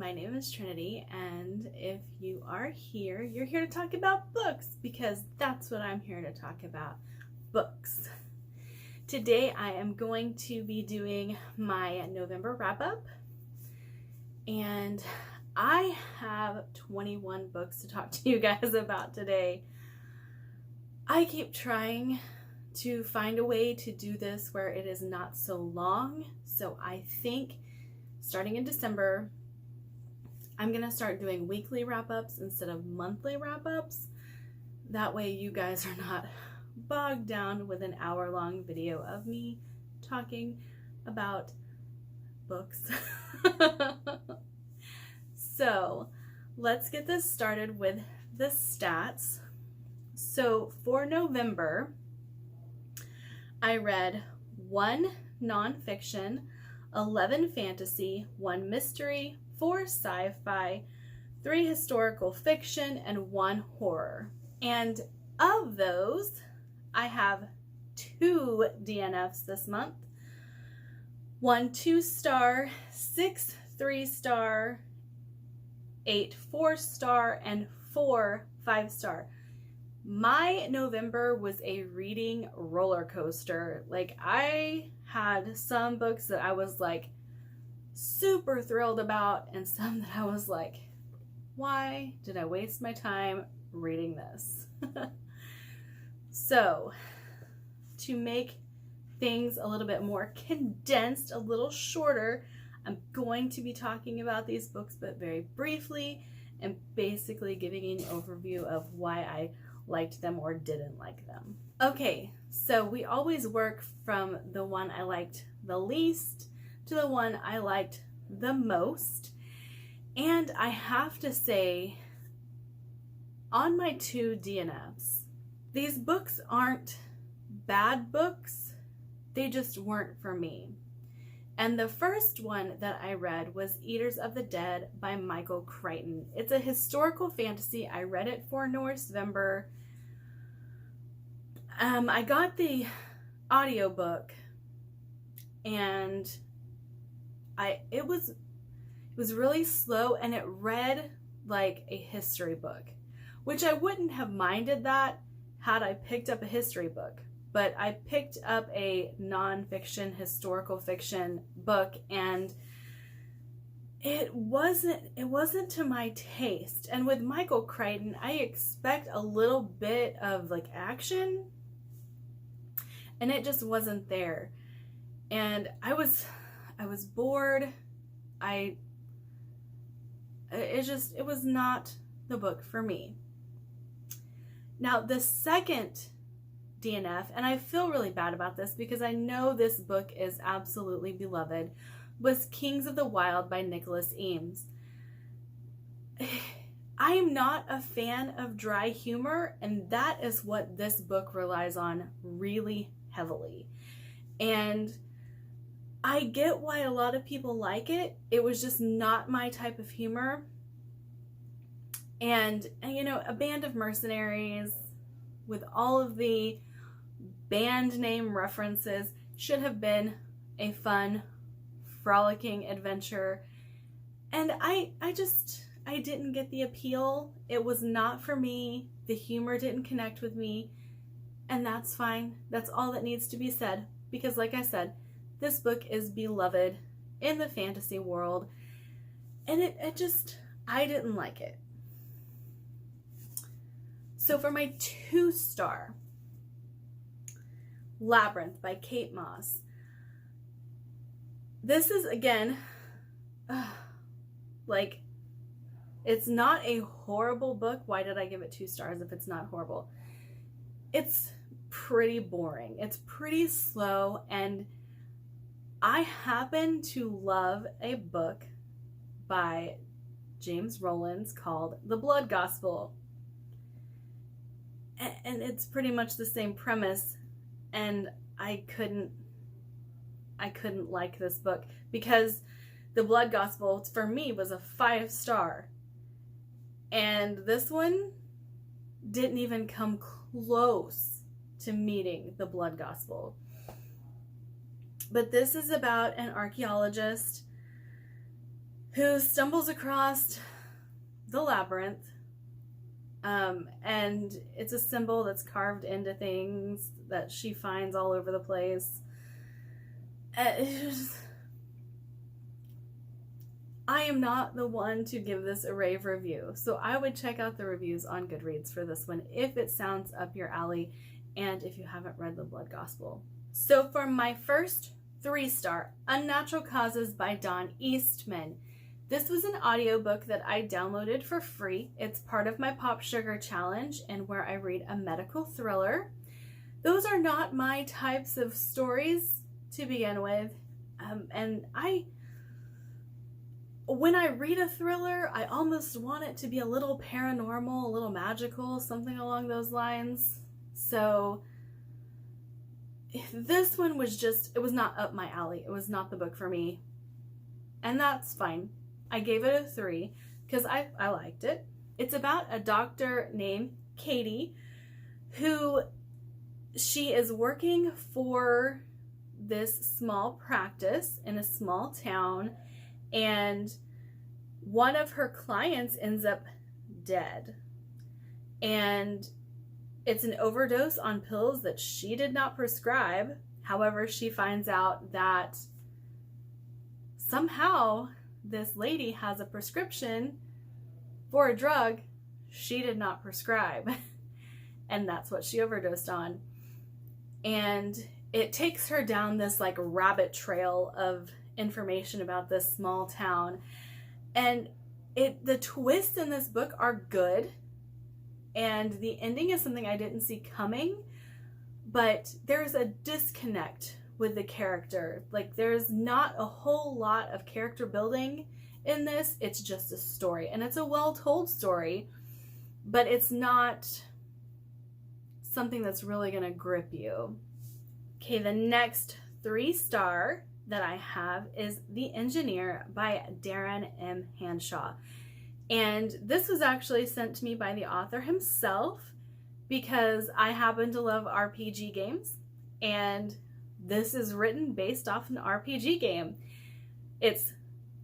my name is Trinity, and if you are here, you're here to talk about books, because that's what I'm here to talk about, books. Today I am going to be doing my November wrap-up, and I have 21 books to talk to you guys about today. I keep trying to find a way to do this where it is not so long, so I think starting in December, I'm going to start doing weekly wrap-ups instead of monthly wrap-ups. That way you guys are not bogged down with an hour-long video of me talking about books. So let's get this started with the stats. So for November, I read 1 nonfiction, 11 fantasy, 1 mystery, 4 sci-fi, 3 historical fiction, and 1 horror. And of those, I have 2 DNFs this month. 1 2-star, 6 3-star, 8 4-star, and 4 5-star. My November was a reading roller coaster. Like, I had some books that I was like super thrilled about, and some that I was like, why did I waste my time reading this? So, to make things a little bit more condensed, a little shorter, I'm going to be talking about these books, but very briefly, and basically giving an overview of why I liked them or didn't like them. Okay, so we always work from the one I liked the least to the one I liked the most. And I have to say, on my 2 DNFs, these books aren't bad books, they just weren't for me. And the first one that I read was Eaters of the Dead by Michael Crichton. It's a historical fantasy. I read it for November. I got the audiobook, and it was really slow, and it read like a history book, which I wouldn't have minded that had I picked up a history book. But I picked up a nonfiction historical fiction book, and it wasn't to my taste. And with Michael Crichton, I expect a little bit of like action, and it just wasn't there. And I was bored. It was not the book for me. Now the second DNF, and I feel really bad about this because I know this book is absolutely beloved, was Kings of the Wild by Nicholas Eames. I am not a fan of dry humor, and that is what this book relies on really heavily. And I get why a lot of people like it. It was just not my type of humor. And you know, A Band of Mercenaries with all of the band name references should have been a fun, frolicking adventure. And I didn't get the appeal. It was not for me. The humor didn't connect with me. And that's fine. That's all that needs to be said. Because like I said, this book is beloved in the fantasy world. And I didn't like it. So for my 2-star, Labyrinth by Kate Moss. This is, again, like, it's not a horrible book. Why did I give it 2 stars if it's not horrible? It's pretty boring. It's pretty slow, and I happen to love a book by James Rowlands called The Blood Gospel. And it's pretty much the same premise, and I couldn't like this book because The Blood Gospel for me was a 5-star, and this one didn't even come close to meeting The Blood Gospel. But this is about an archaeologist who stumbles across the Labyrinth. And it's a symbol that's carved into things that she finds all over the place. I am not the one to give this a rave review, so I would check out the reviews on Goodreads for this one if it sounds up your alley and if you haven't read The Blood Gospel. So for my first 3-star, Unnatural Causes by Dawn Eastman. This was an audiobook that I downloaded for free. It's part of my Pop Sugar Challenge and where I read a medical thriller. Those are not my types of stories to begin with. And when I read a thriller, I almost want it to be a little paranormal, a little magical, something along those lines. So this one was just, it was not up my alley. It was not the book for me. And that's fine. I gave it a 3 because I liked it. It's about a doctor named Katie who she is working for this small practice in a small town, and one of her clients ends up dead. And it's an overdose on pills that she did not prescribe. However, she finds out that somehow this lady has a prescription for a drug she did not prescribe. And that's what she overdosed on. And it takes her down this like rabbit trail of information about this small town. And the twists in this book are good. And the ending is something I didn't see coming. But there's a disconnect with the character. Like, there's not a whole lot of character building in this. It's just a story, and it's a well-told story, but it's not something that's really gonna grip you. Okay, the next 3-star that I have is The Engineer by Darren M. Hanshaw. And this was actually sent to me by the author himself because I happen to love RPG games, and this is written based off an RPG game. It's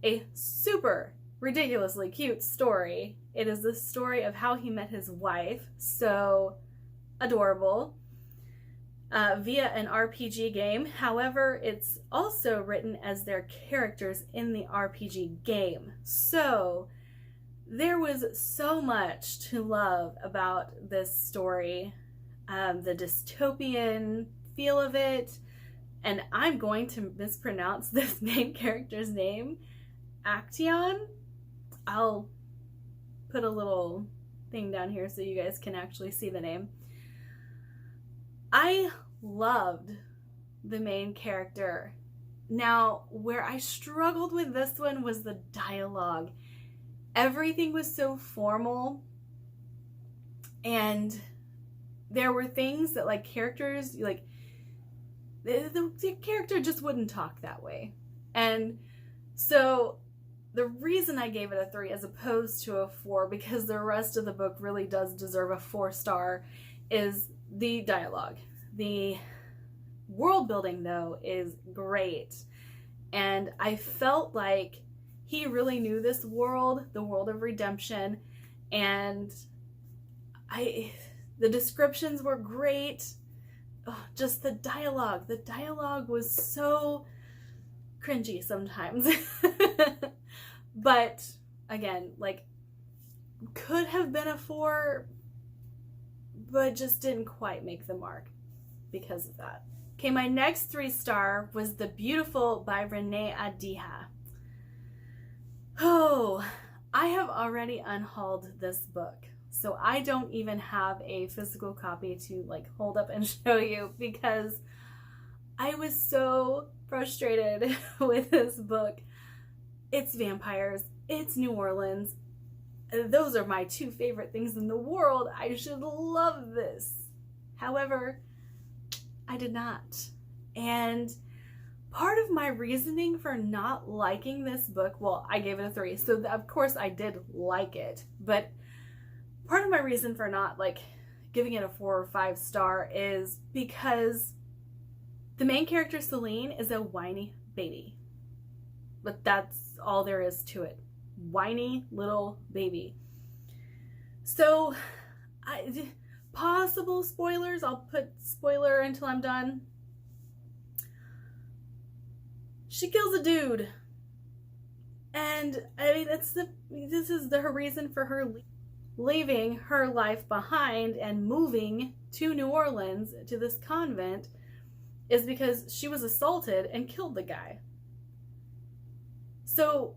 a super ridiculously cute story. It is the story of how he met his wife, so adorable, via an RPG game. However, it's also written as their characters in the RPG game. So there was so much to love about this story, the dystopian feel of it. And I'm going to mispronounce this main character's name, Action. I'll put a little thing down here so you guys can actually see the name. I loved the main character. Now, where I struggled with this one was the dialogue. Everything was so formal, and there were things that like characters, like, the character just wouldn't talk that way. And so the reason I gave it a 3 as opposed to a 4, because the rest of the book really does deserve a 4-star, is the dialogue. The world building, though, is great. And I felt like he really knew this world, the world of redemption, and the descriptions were great. Oh, just the dialogue. The dialogue was so cringy sometimes. But again, like, could have been a 4, but just didn't quite make the mark because of that. Okay, my next 3-star was The Beautiful by Renee Adiha. Oh, I have already unhauled this book. So I don't even have a physical copy to like hold up and show you because I was so frustrated with this book. It's vampires, it's New Orleans. Those are my 2 favorite things in the world. I should love this. However, I did not. And part of my reasoning for not liking this book, well, I gave it a 3, so of course I did like it, but part of my reason for not like giving it a 4 or 5-star is because the main character, Celine, is a whiny baby. But that's all there is to it. whiny little baby. So, possible spoilers. I'll put spoiler until I'm done. She kills a dude. And I mean, this is her reason for her leaving her life behind and moving to New Orleans to this convent is because she was assaulted and killed the guy. So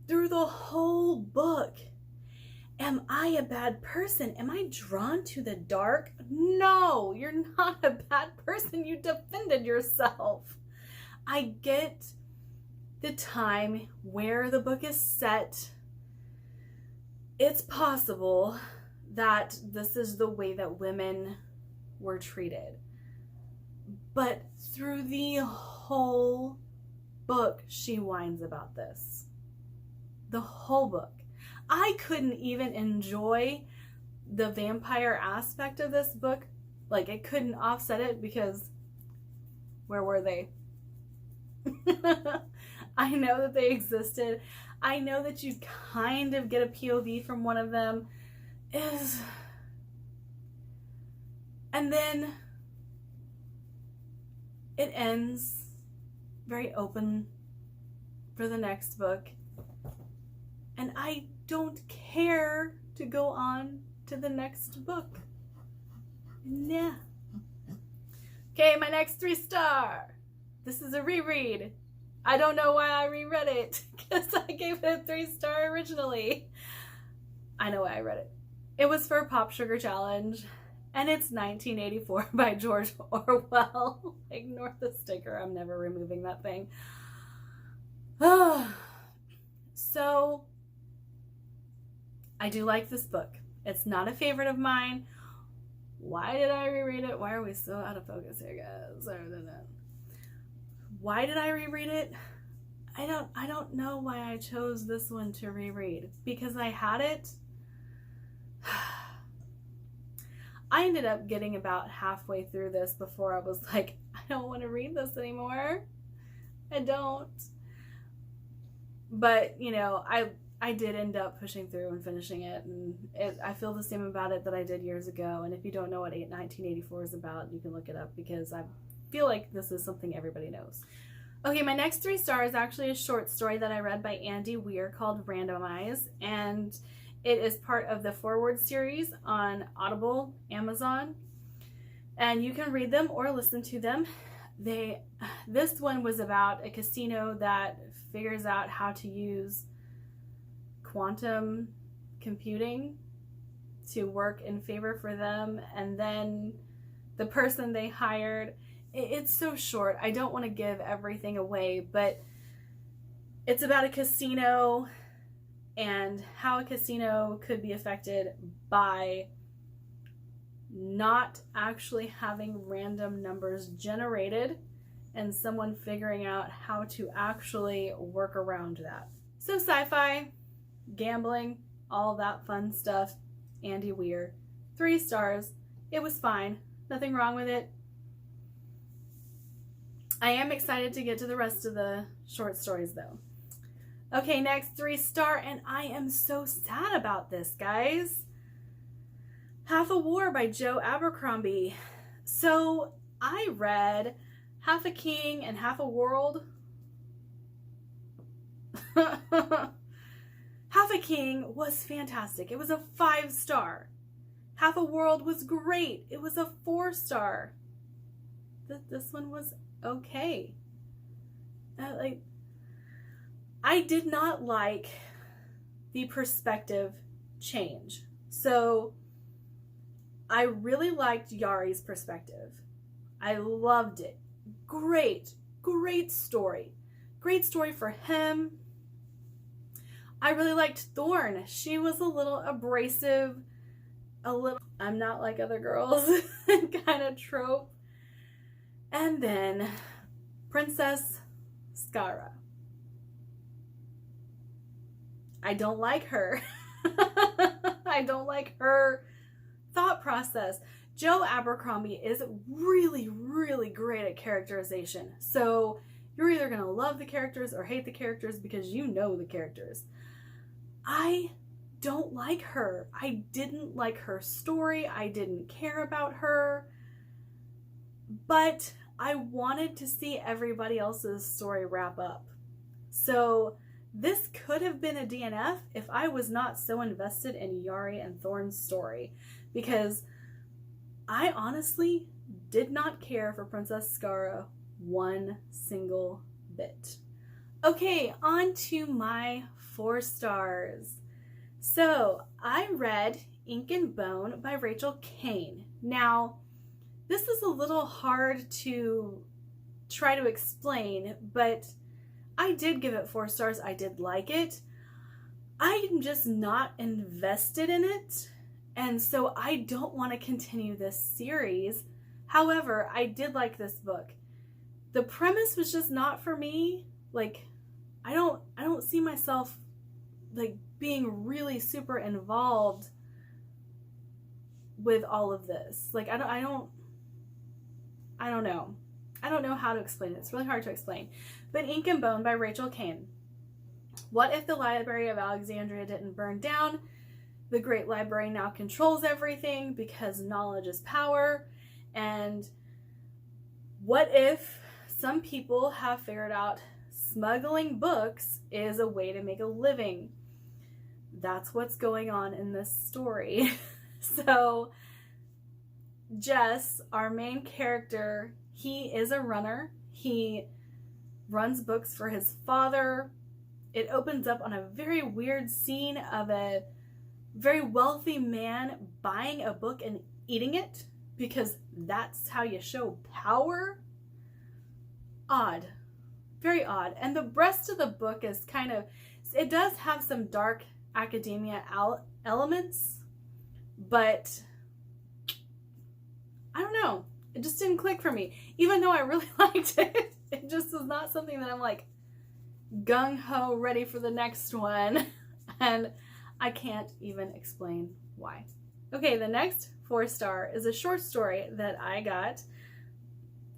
through the whole book, am I a bad person? Am I drawn to the dark? No, you're not a bad person. You defended yourself. I get the time where the book is set. It's possible that this is the way that women were treated. But through the whole book, she whines about this. The whole book. I couldn't even enjoy the vampire aspect of this book. Like, it couldn't offset it because where were they? I know that they existed. I know that you kind of get a POV from one of them. And then it ends very open for the next book. And I don't care to go on to the next book. Nah. Okay, my next 3-star. This is a reread. I don't know why I reread it, because I gave it a 3-star originally. I know why I read it. It was for Pop Sugar Challenge, and it's 1984 by George Orwell. Ignore the sticker. I'm never removing that thing. So, I do like this book. It's not a favorite of mine. Why did I reread it? Why are we so out of focus here, guys? Why did I reread it? I don't know why I chose this one to reread. Because I had it. I ended up getting about halfway through this before I was like, I don't want to read this anymore. I don't. But, you know, I did end up pushing through and finishing it, and I feel the same about it that I did years ago. And if you don't know what 1984 is about, you can look it up, because I feel like this is something everybody knows. Okay, my next 3-star is actually a short story that I read by Andy Weir called Randomize, and it is part of the Forward series on Audible, Amazon, and you can read them or listen to them. This one was about a casino that figures out how to use quantum computing to work in favor for them, and then the person they hired, it's so short, I don't want to give everything away, but it's about a casino and how a casino could be affected by not actually having random numbers generated and someone figuring out how to actually work around that. So sci-fi, gambling, all that fun stuff. Andy Weir. 3 stars. It was fine. Nothing wrong with it. I am excited to get to the rest of the short stories though. Okay, next 3-star, and I am so sad about this, guys. Half a War by Joe Abercrombie. So I read Half a King and Half a World. Half a King was fantastic. It was a 5-star. Half a World was great. It was a 4-star. This one was okay. I did not like the perspective change. So I really liked Yari's perspective. I loved it. Great story. Great story for him. I really liked Thorn. She was a little abrasive, I'm not like other girls kind of trope. And then Princess Skara. I don't like her. I don't like her thought process. Joe Abercrombie is really, really great at characterization. So you're either going to love the characters or hate the characters because you know the characters. I don't like her. I didn't like her story. I didn't care about her. But I wanted to see everybody else's story wrap up. So this could have been a DNF if I was not so invested in Yari and Thorn's story, because I honestly did not care for Princess Scara one single bit. Okay, on to my 4 stars. So I read Ink and Bone by Rachel Kane. Now, this is a little hard to try to explain, but I did give it 4 stars. I did like it. I'm just not invested in it, and so I don't want to continue this series. However, I did like this book. The premise was just not for me. Like, I don't see myself like being really super involved with all of this. Like, I don't know. I don't know how to explain it. It's really hard to explain. But Ink and Bone by Rachel Kane. What if the Library of Alexandria didn't burn down? The Great Library now controls everything because knowledge is power. And what if some people have figured out smuggling books is a way to make a living? That's what's going on in this story. So Jess, our main character, he is a runner. He runs books for his father. It opens up on a very weird scene of a very wealthy man buying a book and eating it because that's how you show power. Odd. Very odd. And the rest of the book is kind of, it does have some dark academia elements, but I don't know. It just didn't click for me. Even though I really liked it, it just was not something that I'm like gung-ho ready for the next one. And I can't even explain why. Okay, the next 4-star is a short story that I got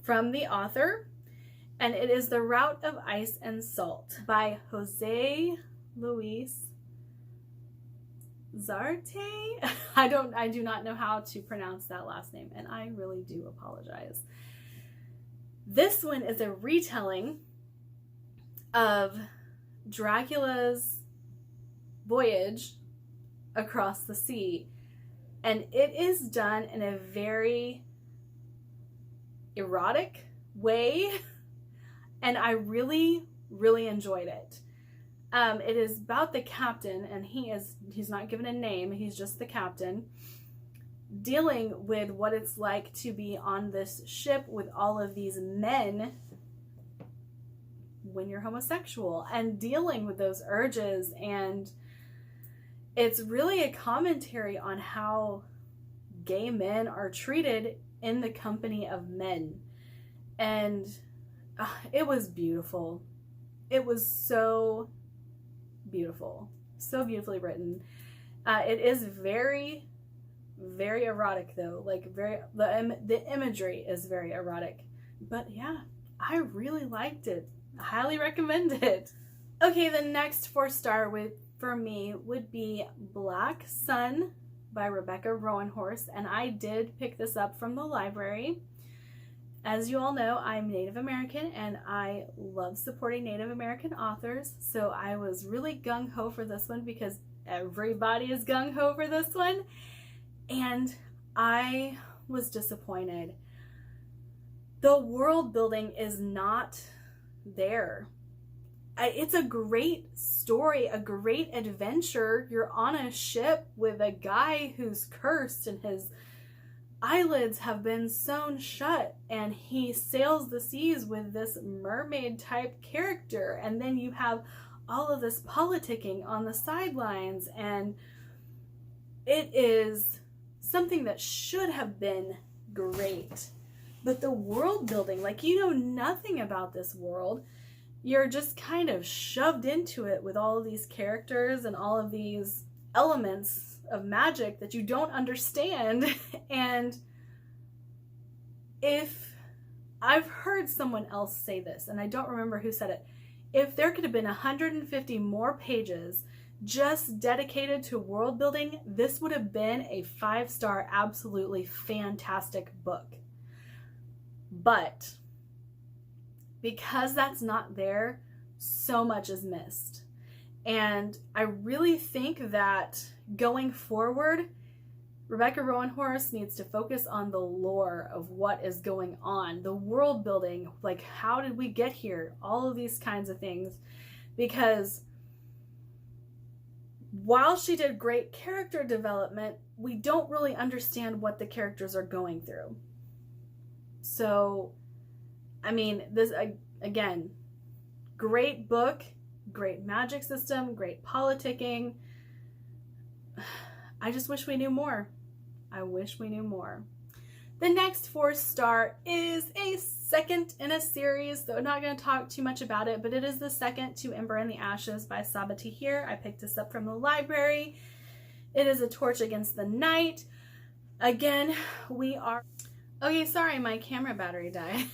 from the author, and it is The Route of Ice and Salt by Jose Luis Zarte. I do not know how to pronounce that last name, and I really do apologize. This one is a retelling of Dracula's voyage across the sea, and it is done in a very erotic way, and I really enjoyed it. It is about the captain, and he's not given a name, he's just the captain, dealing with what it's like to be on this ship with all of these men when you're homosexual, and dealing with those urges. And it's really a commentary on how gay men are treated in the company of men. And it was beautiful. It was so beautiful. So beautifully written. It is very erotic though. Like the imagery is very erotic. But yeah, I really liked it. I highly recommend it. Okay, the next 4-star for me would be Black Sun by Rebecca Rowanhorse, and I did pick this up from the library. As you all know, I'm Native American, and I love supporting Native American authors, so I was really gung-ho for this one because everybody is gung-ho for this one, and I was disappointed. The world building is not there. It's a great story, a great adventure. You're on a ship with a guy who's cursed and his eyelids have been sewn shut, and he sails the seas with this mermaid type character, and then you have all of this politicking on the sidelines, and it is something that should have been great. But the world building, like, you know nothing about this world. You're just kind of shoved into it with all of these characters and all of these elements of magic that you don't understand. And if I've heard someone else say this, and I don't remember who said it, if there could have been 150 more pages just dedicated to world building, this would have been a 5-star, absolutely fantastic book. But because that's not there, so much is missed. And I really think that going forward, Rebecca Roanhorse needs to focus on the lore of what is going on, the world building, like how did we get here, all of these kinds of things. Because while she did great character development, we don't really understand what the characters are going through. So, I mean, this, again, great book, great magic system, great politicking. I just wish we knew more. I wish we knew more. The next 4-star is a second in a series, so I'm not going to talk too much about it, but it is the second to Ember in the Ashes by Sabati here. I picked this up from the library. It is a torch against the night. Again, we are... Okay, sorry, my camera battery died.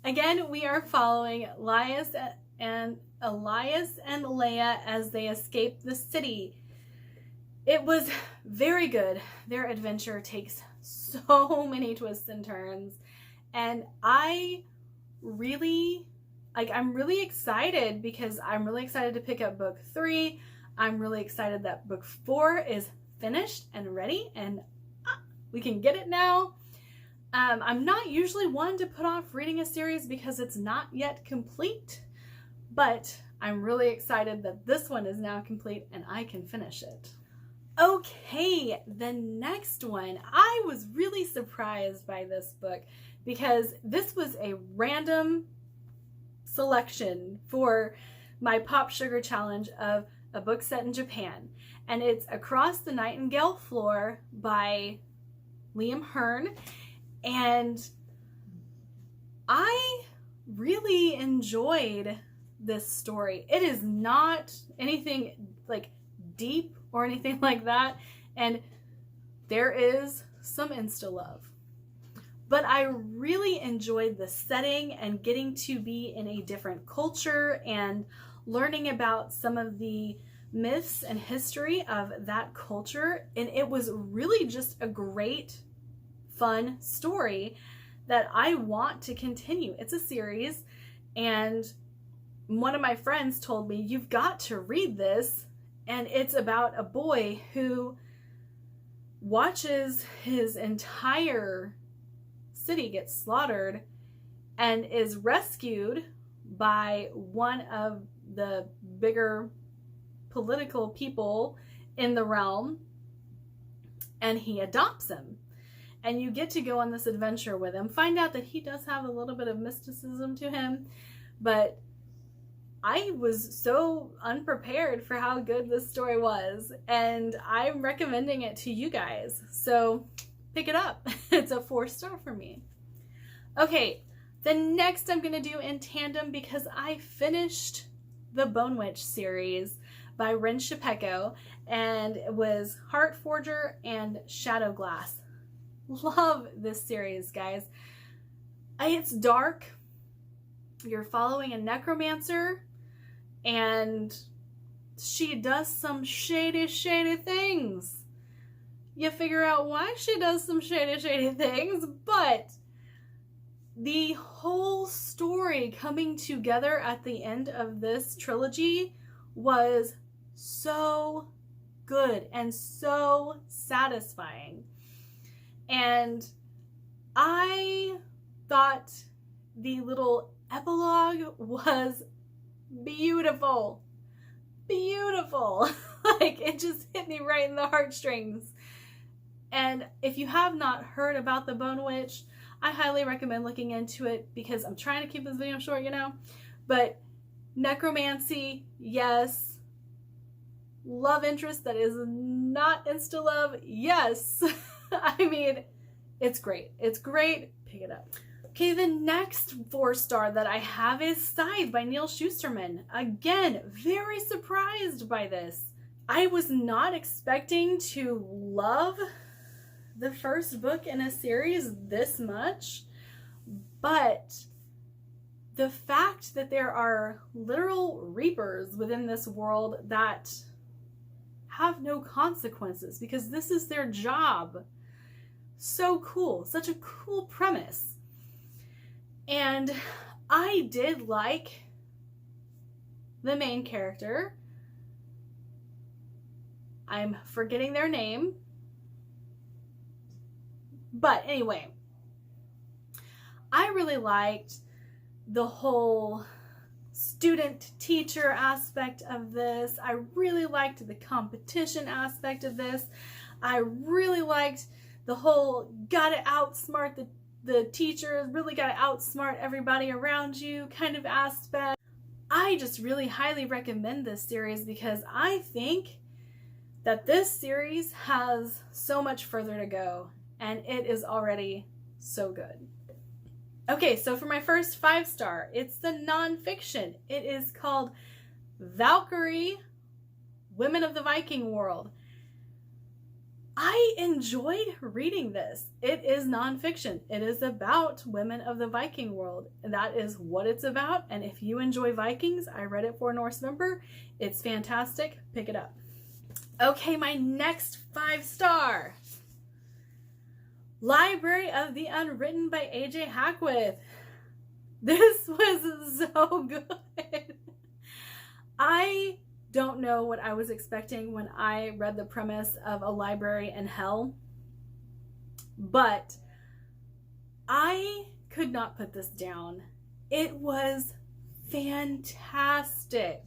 Again, we are following Elias and Leia as they escape the city. It was very good. Their adventure takes so many twists and turns, and I'm really excited because I'm really excited to pick up book 3. I'm really excited that book 4 is finished and ready, and we can get it now. I'm not usually one to put off reading a series because it's not yet complete, but I'm really excited that this one is now complete and I can finish it. Okay, the next one. I was really surprised by this book because this was a random selection for my Pop Sugar Challenge of a book set in Japan. And it's Across the Nightingale Floor by Liam Hearn. And I really enjoyed this story. It is not anything like deep or anything like that, and there is some insta love, but I really enjoyed the setting and getting to be in a different culture and learning about some of the myths and history of that culture. And it was really just a great, fun story that I want to continue. It's a series, and one of my friends told me, you've got to read this. And it's about a boy who watches his entire city get slaughtered and is rescued by one of the bigger political people in the realm, and he adopts him. And you get to go on this adventure with him, find out that he does have a little bit of mysticism to him, but I was so unprepared for how good this story was, and I'm recommending it to you guys. So pick it up. It's a 4-star for me. Okay, the next I'm going to do in tandem because I finished the Bone Witch series by Rin Shipeko, and it was Heartforger and Shadowglass. Love this series, guys. It's dark. You're following a necromancer, and she does some shady things. You figure out why she does some shady things, but the whole story coming together at the end of this trilogy was so good and so satisfying. And I thought the little epilogue was beautiful. Like, it just hit me right in the heartstrings. And if you have not heard about the Bone Witch, I highly recommend looking into it because I'm trying to keep this video short, but necromancy, yes. Love interest that is not insta love, yes. I mean, it's great. It's great. Pick it up. Okay, the next 4-star that I have is Scythe by Neil Shusterman. Again, very surprised by this. I was not expecting to love the first book in a series this much, but the fact that there are literal reapers within this world that have no consequences because this is their job. So cool. Such a cool premise. And I did like the main character. I'm forgetting their name. But anyway, I really liked the whole student-teacher aspect of this. I really liked the competition aspect of this. I really liked the whole gotta outsmart the teacher, really gotta outsmart everybody around you kind of aspect. I just really highly recommend this series because I think that this series has so much further to go, and it is already so good. Okay, so for my first 5-star, it's the nonfiction. It is called Valkyrie, Women of the Viking World. I enjoyed reading this. It is nonfiction. It is about women of the Viking world. And that is what it's about. And if you enjoy Vikings, I read it for Norse Member. It's fantastic. Pick it up. Okay, my next 5-star. Library of the Unwritten by A.J. Hackwith. This was so good. I don't know what I was expecting when I read the premise of a library in hell, but I could not put this down. It was fantastic.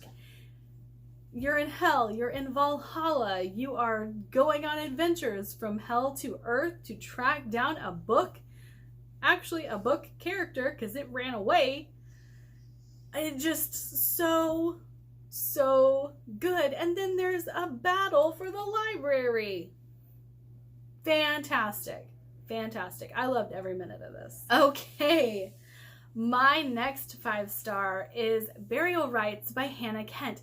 You're in hell, you're in Valhalla, you are going on adventures from hell to earth to track down a book, actually a book character because it ran away. It just so good. And then there's a battle for the library. Fantastic. Fantastic. I loved every minute of this. Okay. My next 5-star is Burial Rites by Hannah Kent.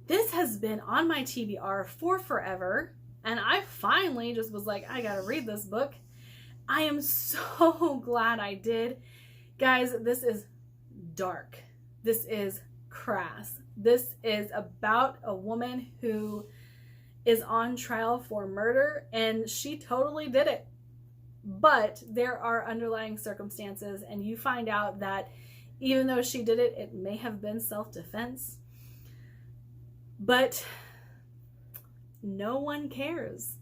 This has been on my TBR for forever, and I finally just was like, I gotta read this book. I am so glad I did. Guys, this is dark. This is crass. This is about a woman who is on trial for murder, and she totally did it. But there are underlying circumstances, and you find out that even though she did it, it may have been self-defense. But no one cares.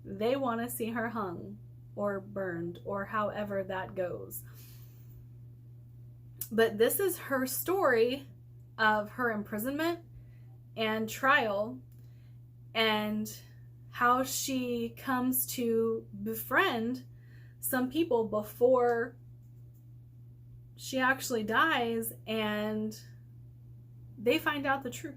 They want to see her hung or burned or however that goes. But this is her story of her imprisonment and trial and how she comes to befriend some people before she actually dies, and they find out the truth.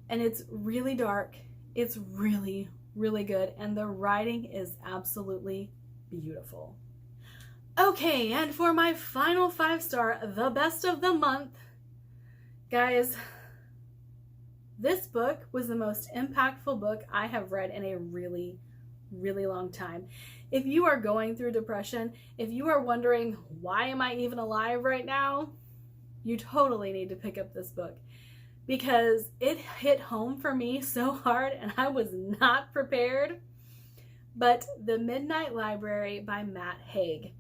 And it's really dark. It's really, really good. And the writing is absolutely beautiful. Okay, and for my final 5-star, the best of the month. Guys, this book was the most impactful book I have read in a really, really long time. If you are going through depression, if you are wondering, why am I even alive right now? You totally need to pick up this book, because it hit home for me so hard and I was not prepared. But The Midnight Library by Matt Haig.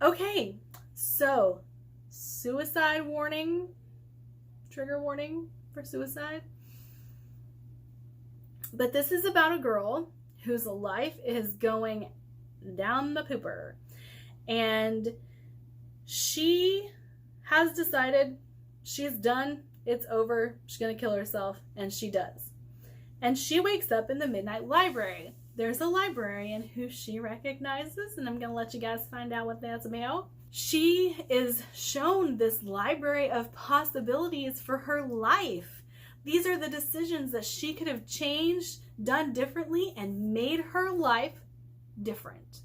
Okay, so suicide warning, trigger warning for suicide. But this is about a girl whose life is going down the pooper. And she has decided she's done, it's over, she's gonna kill herself, and she does. And she wakes up in the Midnight Library. There's a librarian who she recognizes, and I'm gonna let you guys find out what that's about. She is shown this library of possibilities for her life. These are the decisions that she could have changed, done differently, and made her life different.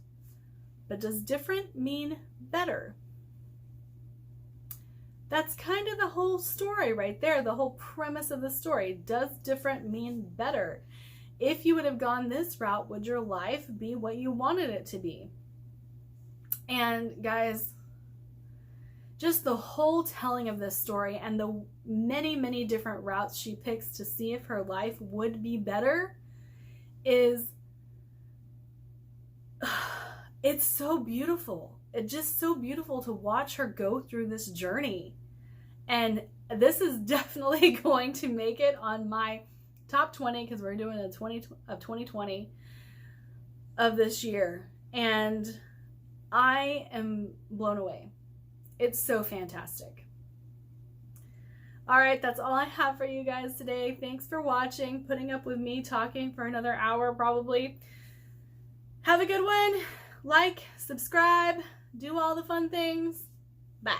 But does different mean better? That's kind of the whole story right there, the whole premise of the story. Does different mean better? If you would have gone this route, would your life be what you wanted it to be? And guys, just the whole telling of this story and the many, many different routes she picks to see if her life would be better is, it's so beautiful. It's just so beautiful to watch her go through this journey. And this is definitely going to make it on my top 20 because we're doing a 2020 of this year. And I am blown away. It's so fantastic. All right, that's all I have for you guys today. Thanks for watching, putting up with me talking for another hour probably. Have a good one. Like, subscribe, do all the fun things. Bye.